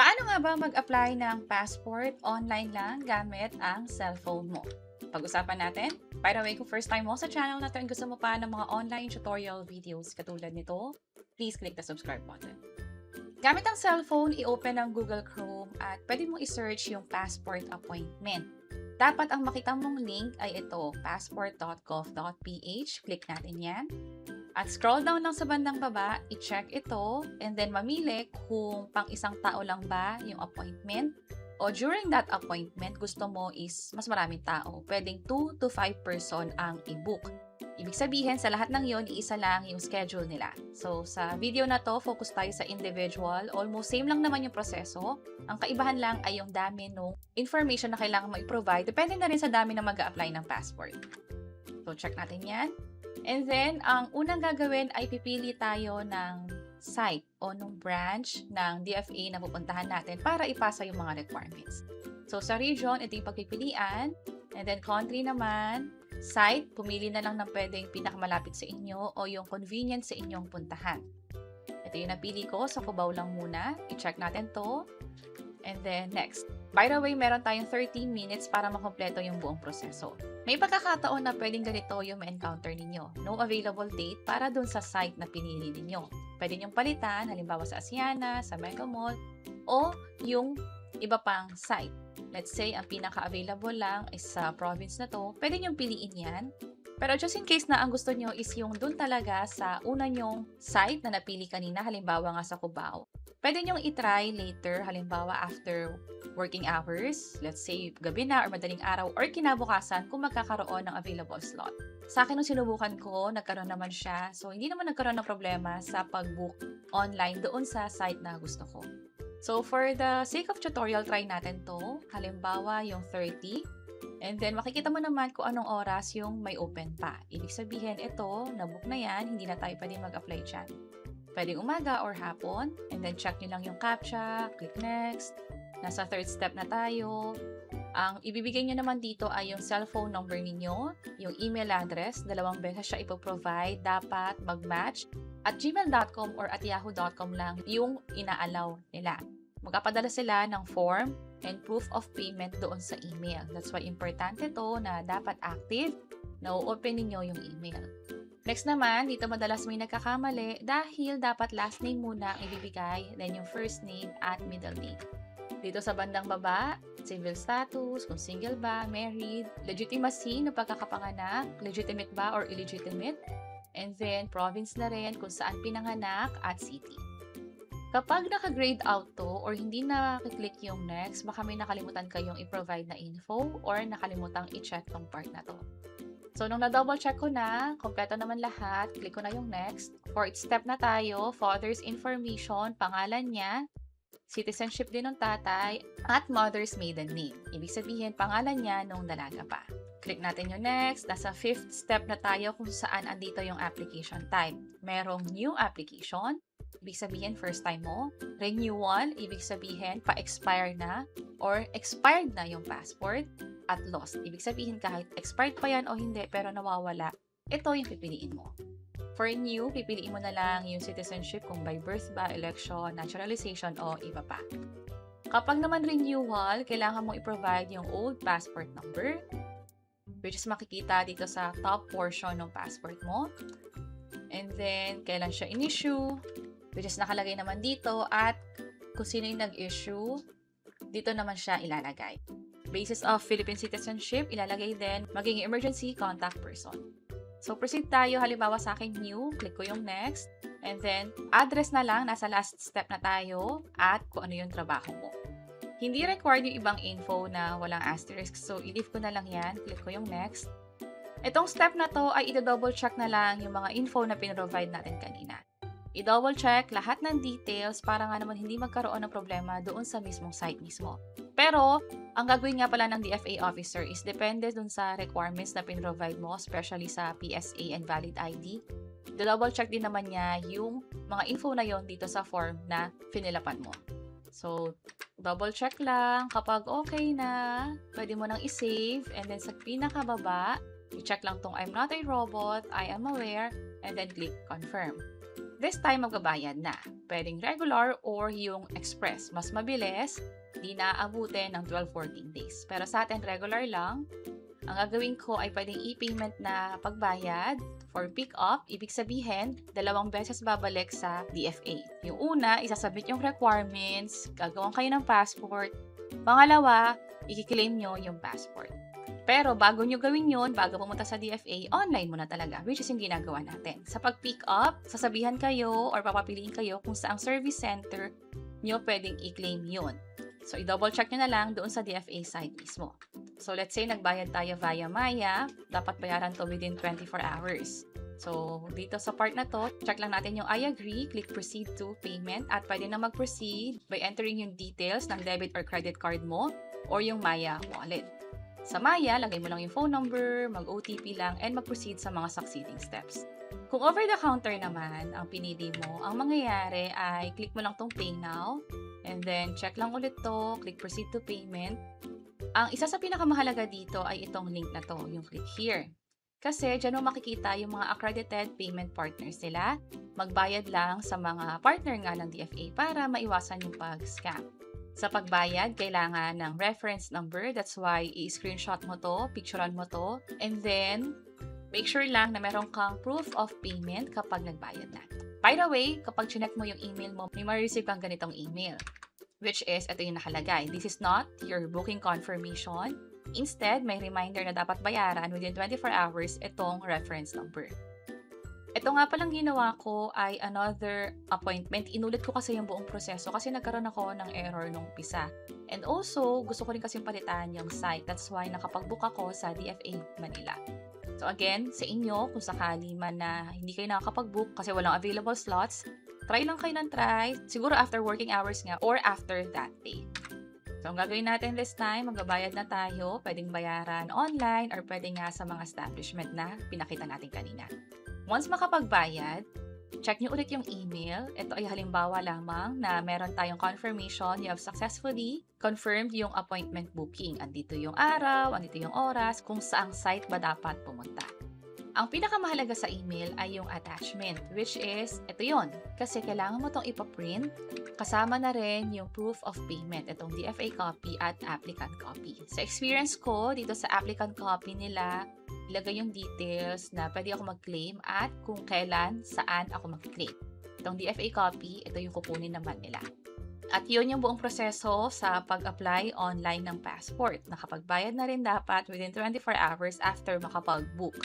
Paano nga ba mag-apply ng passport online lang gamit ang cellphone mo? Pag-usapan natin. By the way, kung first time mo sa channel na 'to and gusto mo pa ng mga online tutorial videos katulad nito, please click the subscribe button. Gamit ang cellphone, i-open ang Google Chrome at pwede mo i-search yung passport appointment. Dapat ang makita mong link ay ito, passport.gov.ph. Click natin yan. At scroll down lang sa bandang baba, i-check ito, and then mamili kung pang isang tao lang ba yung appointment. O during that appointment, gusto mo is mas maraming tao. Pwedeng 2 to 5 person ang i-book. Ibig sabihin, sa lahat ng yon, iisa lang yung schedule nila. So, sa video na to, focus tayo sa individual. Almost same lang naman yung proseso. Ang kaibahan lang ay yung dami ng information na kailangan mo i-provide. Depende na rin sa dami na mag-a-apply ng passport. So, check natin yan. And then, ang unang gagawin ay pipili tayo ng site o nung branch ng DFA na pupuntahan natin para ipasa yung mga requirements. So, sa region, ito yung pagpipilian. And then, country naman, site, pumili na lang ng pwedeng pinakamalapit sa inyo o yung convenient sa inyong puntahan. Ito yung napili ko, sa Cubao lang muna. I-check natin to. And then, next. By the way, meron tayong 30 minutes para makompleto yung buong proseso. May pagkakataon na pwedeng ganito yung ma-encounter ninyo. No available date para dun sa site na pinili ninyo. Pwede nyong palitan, halimbawa sa Asiana, sa Mega Mall, o yung iba pang site. Let's say, ang pinaka-available lang is sa province na to. Pwede nyong piliin yan. Pero just in case na ang gusto nyo is yung dun talaga sa una nyong site na napili kanina, halimbawa nga sa Cubao, pwede nyong itry later, halimbawa after working hours, let's say gabi na or madaling araw or kinabukasan kung magkakaroon ng available slot. Sa akin nung sinubukan ko, nagkaroon naman siya. So, hindi naman nagkaroon ng problema sa pag-book online doon sa site na gusto ko. So, for the sake of tutorial, try natin to. Halimbawa, yung 30. And then, makikita mo naman kung anong oras yung may open pa. Ibig sabihin, ito, na-book na yan, hindi na tayo pwede mag-apply dyan. Pwedeng umaga or hapon. And then, check nyo lang yung CAPTCHA, click next. Nasa third step na tayo. Ang ibibigay nyo naman dito ay yung cellphone number ninyo, yung email address, 2 beses siya ipoprovide, dapat mag-match. At gmail.com or at yahoo.com lang yung ina-allow nila. Magpapadala sila ng form and proof of payment doon sa email. That's why importante to na dapat active, na o-open ninyo yung email. Next naman, dito madalas may nagkakamali dahil dapat last name muna ang ibibigay, then yung first name at middle name. Dito sa bandang baba, civil status, kung single ba, married, legitimacy na pagkakapanganak, legitimate ba or illegitimate, and then province na rin kung saan pinanganak at city. Kapag naka-grade out to or hindi na click yung next, baka may nakalimutan kayong i-provide na info or nakalimutang i-check tong part na to. So, nung na-double check ko na, kompleto naman lahat, click ko na yung next. Fourth step na tayo, father's information, pangalan niya, citizenship din ng tatay, at mother's maiden name. Ibig sabihin, pangalan niya nung dalaga pa. Click natin yung next. Nasa fifth step na tayo kung saan andito yung application type. Merong new application, ibig sabihin first time mo. Renewal, ibig sabihin pa-expire na or expired na yung passport. At lost, ibig sabihin kahit expired pa yan o hindi pero nawawala, ito yung pipiliin mo. For new, pipiliin mo na lang yung citizenship kung by birth ba, election, naturalization o iba pa. Kapag naman renewal, kailangan mo i-provide yung old passport number, which is makikita dito sa top portion ng passport mo. And then, kailan siya in-issue, which is nakalagay naman dito, at kung sino yung nag-issue, dito naman siya ilalagay. Basis of Philippine citizenship, ilalagay din maging emergency contact person. So, proceed tayo. Halimbawa sa akin, new. Click ko yung next. And then, address na lang. Nasa last step na tayo. At kung ano yung trabaho mo. Hindi required yung ibang info na walang asterisk. So, i-leave ko na lang yan. Click ko yung next. Itong step na to ay i-double check na lang yung mga info na pinrovide natin kanina. I-double check lahat ng details para nga naman hindi magkaroon ng problema doon sa mismong site mismo. Pero, ang gagawin nga pala ng DFA officer is depende dun sa requirements na pinrovide mo, especially sa PSA and valid ID. I-double check din naman niya yung mga info na yon dito sa form na finilapan mo. So, double check lang. Kapag okay na, pwede mo nang i-save. And then sa pinakababa, i-check lang tong I'm not a robot, I am aware, and then click confirm. This time, magbabayad na. Pwedeng regular or yung express. Mas mabilis, di naaabutin ng 12-14 days. Pero sa atin, regular lang. Ang gagawin ko ay pwedeng e-payment na pagbayad for pick-up. Ibig sabihin, 2 beses babalik sa DFA. Yung una, isasubmit yung requirements, gagawin kayo ng passport. Pangalawa, i-claim nyo yung passport. Pero bago nyo gawin yun, bago pumunta sa DFA, online muna talaga, which is yung ginagawa natin. Sa pag-pick up, sasabihan kayo or papapiliin kayo kung saang service center nyo pwedeng i-claim yun. So, i-double check nyo na lang doon sa DFA site mismo. So, let's say nagbayad tayo via Maya, dapat bayaran to within 24 hours. So, dito sa part na to, check lang natin yung I agree, click proceed to payment, at pwede na mag-proceed by entering yung details ng debit or credit card mo or yung Maya wallet. Sa Maya, lagay mo lang yung phone number, mag-OTP lang, and mag-proceed sa mga succeeding steps. Kung over the counter naman ang pinili mo, ang mangyayari ay click mo lang tong Pay Now, and then check lang ulit to, click Proceed to Payment. Ang isa sa pinakamahalaga dito ay itong link na to, yung click here. Kasi dyan mo makikita yung mga accredited payment partners nila. Magbayad lang sa mga partner nga ng DFA para maiwasan yung pag-scam. Sa pagbayad, kailangan ng reference number. That's why i-screenshot mo to, picturean mo to, and then make sure lang na meron kang proof of payment kapag nagbayad na. By the way, kapag chinek mo yung email mo, may ma-receive kang ganitong email, which is, ito yung nakalagay. This is not your booking confirmation. Instead, may reminder na dapat bayaran within 24 hours itong reference number. Ito nga palang ginawa ko ay another appointment. Inulit ko kasi yung buong proseso kasi nagkaroon ako ng error nung umpisa. And also, gusto ko rin kasi palitan yung site. That's why nakapag-book ako sa DFA Manila. So again, sa inyo, kung sakali man na hindi kayo nakakapag-book kasi walang available slots, try lang kayo ng try. Siguro after working hours nga or after that day. So, ang gagawin natin this time, magbabayad na tayo. Pwedeng bayaran online or pwede nga sa mga establishment na pinakita natin kanina. Once makapagbayad, check nyo ulit yung email. Ito ay halimbawa lamang na meron tayong confirmation you have successfully confirmed yung appointment booking. Andito yung araw, andito yung oras, kung saang site ba dapat pumunta. Ang pinakamahalaga sa email ay yung attachment, which is, ito yon. Kasi kailangan mo itong ipaprint, kasama na rin yung proof of payment, itong DFA copy at applicant copy. Sa experience ko, dito sa applicant copy nila, ilagay yung details na pwede ako mag-claim at kung kailan, saan ako mag-claim. Itong DFA copy, ito yung kukunin naman nila. At yun yung buong proseso sa pag-apply online ng passport. Nakapagbayad na rin dapat within 24 hours after makapag-book.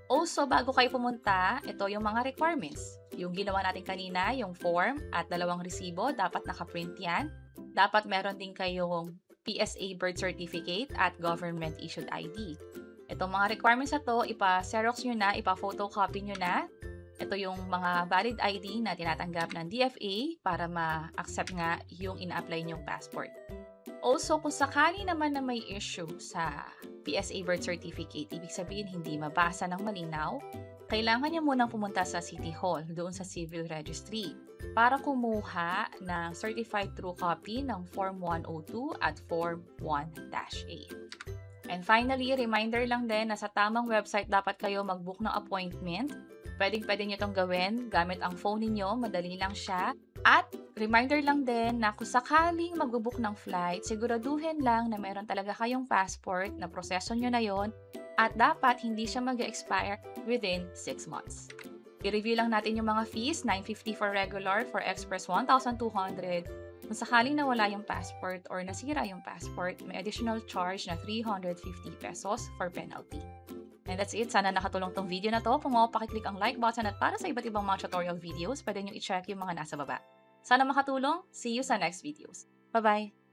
Also, bago kayo pumunta, ito yung mga requirements. Yung ginawa natin kanina, yung form at 2 resibo, dapat nakaprint yan. Dapat meron din kayong PSA birth certificate at government-issued ID. Itong mga requirements na to, ipa-xerox nyo na, ipa-photocopy nyo na. Ito yung mga valid ID na tinatanggap ng DFA para ma-accept nga yung ina-apply nyong passport. Also, kung sakali naman na may issue sa PSA birth certificate, ibig sabihin hindi mabasa ng malinaw, kailangan niyo munang pumunta sa City Hall, doon sa Civil Registry, para kumuha ng Certified True Copy ng Form 102 at Form 1-A. And finally, reminder lang din na sa tamang website dapat kayo mag-book ng appointment. Pwede nyo itong gawin gamit ang phone ninyo, madali lang siya. At reminder lang din na kung sakaling mag-book ng flight, siguraduhin lang na meron talaga kayong passport, na proseso nyo na yon, at dapat hindi siya mag-expire within 6 months. I-review lang natin yung mga fees, $950 for regular, for express $1,200. Kung sakaling nawala yung passport or nasira yung passport, may additional charge na 350 pesos for penalty. And that's it. Sana nakatulong tong video na to. Kung pakiclick ang like button at para sa iba't ibang mga tutorial videos, pwede nyo i-check yung mga nasa baba. Sana makatulong. See you sa next videos. Bye-bye!